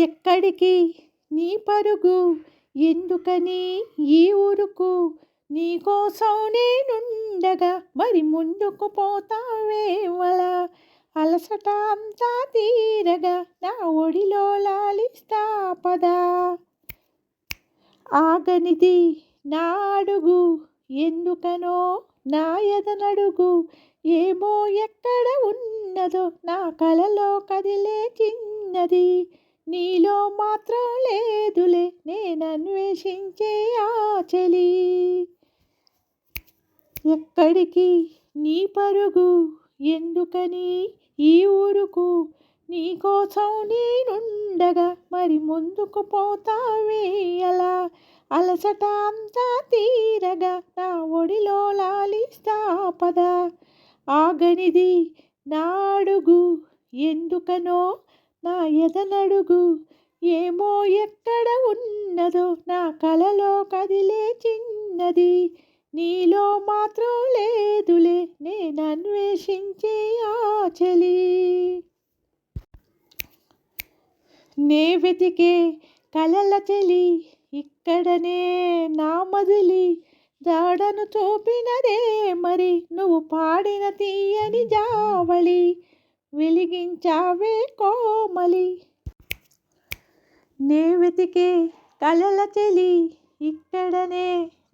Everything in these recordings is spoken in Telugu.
ఎక్కడికి నీ పరుగు, ఎందుకని ఈ ఊరుకు, నీకోసం నేనుండగా మరి ముందుకు పోతావేమలా. అలసట అంతా తీరగా నా ఒడిలో లాలిస్తా పదా. ఆగనిది నా అడుగు, ఎందుకనో నా ఎదనడుగు, ఏమో ఎక్కడ ఉన్నదో నా కలలో కదిలే చిన్నది. నీలో మాత్రం లేదులే నేనన్వేషించే ఆ చలి. ఎక్కడికి నీ పరుగు, ఎందుకని ఈ ఊరుకు, నీకోసం నేనుండగా మరి ముందుకు పోతావే అలా. అలసట అంతా తీరగా నా ఒడిలో లాలిస్తా పదా. ఆగనిది నా అడుగు, ఎందుకనో నా ఎదనడుగు, ఏమో ఎక్కడ ఉన్నదో నా కలలో కదిలే చిన్నది. నీలో మాత్రం లేదులే నేనన్వేషించే ఆ చలి. నే వెతికే కలల చలి, ఇక్కడనే నా మదిలి, జాడను చూపినదే మరి నువ్వు పాడిన తీయని జావళి. వెలిగించావే కోమలి. నే వెతికే కలల చలి, ఇక్కడనే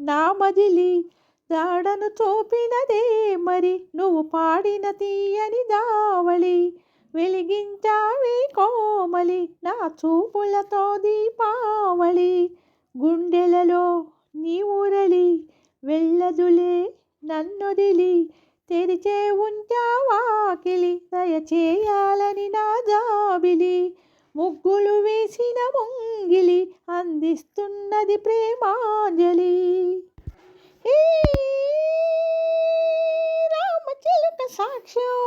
నా మదిలి, జాడను చూపినదే మరి నువ్వు పాడిన తీయని జావళి. వెలిగించావే కోమలి నా చూపులతో దీపావళి. గుండెలలో నీ ఊరలి వెళ్ళదులే నన్నొదిలి, తెరిచే ఉంచావాకిలి దయచేయాలని నా జాబిలి. ముగ్గులు వేసిన ముంగిలి అందిస్తున్నది ప్రేమాంజలి. ఏ రామచిలుక సాక్ష్యం,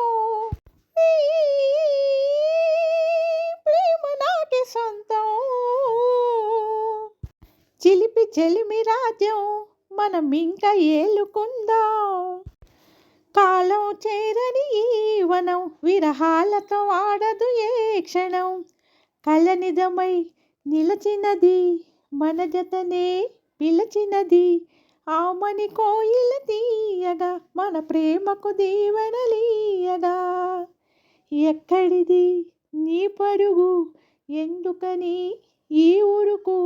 నీ ప్రేమ నాకే సొంతం. చిలిపి చెలిమి రాజ్యం మనం ఇంకా ఏలుకుందాం. కాలం చేరని ఈ వనం విరహాలతో ఆడదు ఏ క్షణం. కల నిజమై నిలచినది మన జతనే పిలచినది. ఆమని కోయిల తీయగా మన ప్రేమకు దీవెనలీయగా. ఎక్కడిది నీ పరుగు, ఎందుకని ఈ ఊరుకు,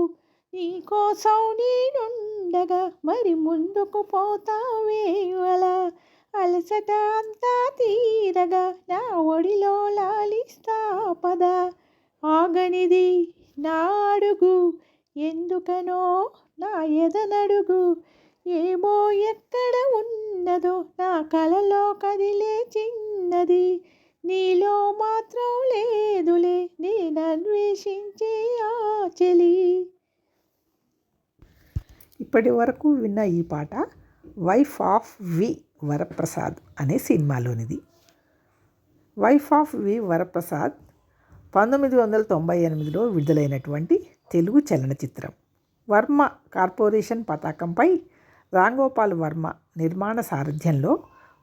నీకోసం నేనుండగా మరి ముందుకు పోతావే అలా. అలసట అంతా తీరగా నా ఒడిలో లాలిస్తా పదా. ఆగనిది నా అడుగు, ఎందుకనో నా ఎదనడుగు, ఏమో ఎక్కడ ఉన్నదో నా కలలో కదిలే చిన్నది. నీలో మాత్రం లేదులే నేనన్వేషించే ఆ చలి. ఇప్పటి వరకు విన్న ఈ పాట వైఫ్ ఆఫ్ వి వరప్రసాద్ అనే సినిమాలోనిది. వైఫ్ ఆఫ్ వి వరప్రసాద్ 1998లో విడుదలైనటువంటి తెలుగు చలనచిత్రం. వర్మ కార్పొరేషన్ పతాకంపై రాంగోపాల్ వర్మ నిర్మాణ సారథ్యంలో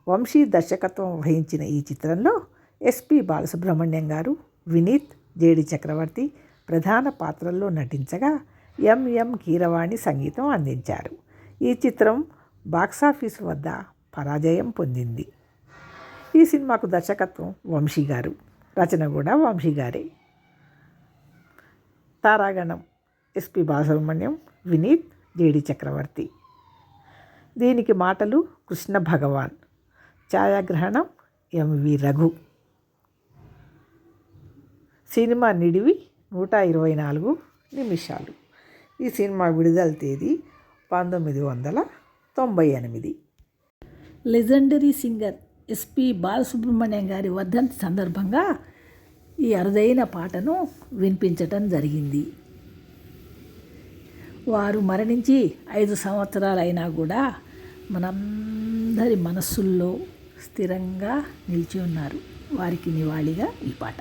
వంశీ దర్శకత్వం వహించిన ఈ చిత్రంలో ఎస్పి బాలసుబ్రహ్మణ్యం గారు, వినీత్, జేడి చక్రవర్తి ప్రధాన పాత్రల్లో నటించగా ఎంఎం కీరవాణి సంగీతం అందించారు. ఈ చిత్రం బాక్సాఫీస్ వద్ద పరాజయం పొందింది. ఈ సినిమాకు దర్శకత్వం వంశీ గారు, రచన కూడా వంశీ గారే. తారాగణం ఎస్పి బాలసుబ్రహ్మణ్యం, వినీత్, జేడి చక్రవర్తి. దీనికి మాటలు కృష్ణ భగవాన్, ఛాయాగ్రహణం ఎంవి రఘు. సినిమా నిడివి 124 నిమిషాలు. ఈ సినిమా విడుదల తేదీ 1998. లెజెండరీ సింగర్ ఎస్పి బాలసుబ్రహ్మణ్యం గారి వర్ధంతి సందర్భంగా ఈ అరుదైన పాటను వినిపించటం జరిగింది. వారు మరణించి 5 సంవత్సరాలైనా కూడా మనందరి మనస్సుల్లో స్థిరంగా నిలిచి ఉన్నారు. వారికి నివాళిగా ఈ పాట.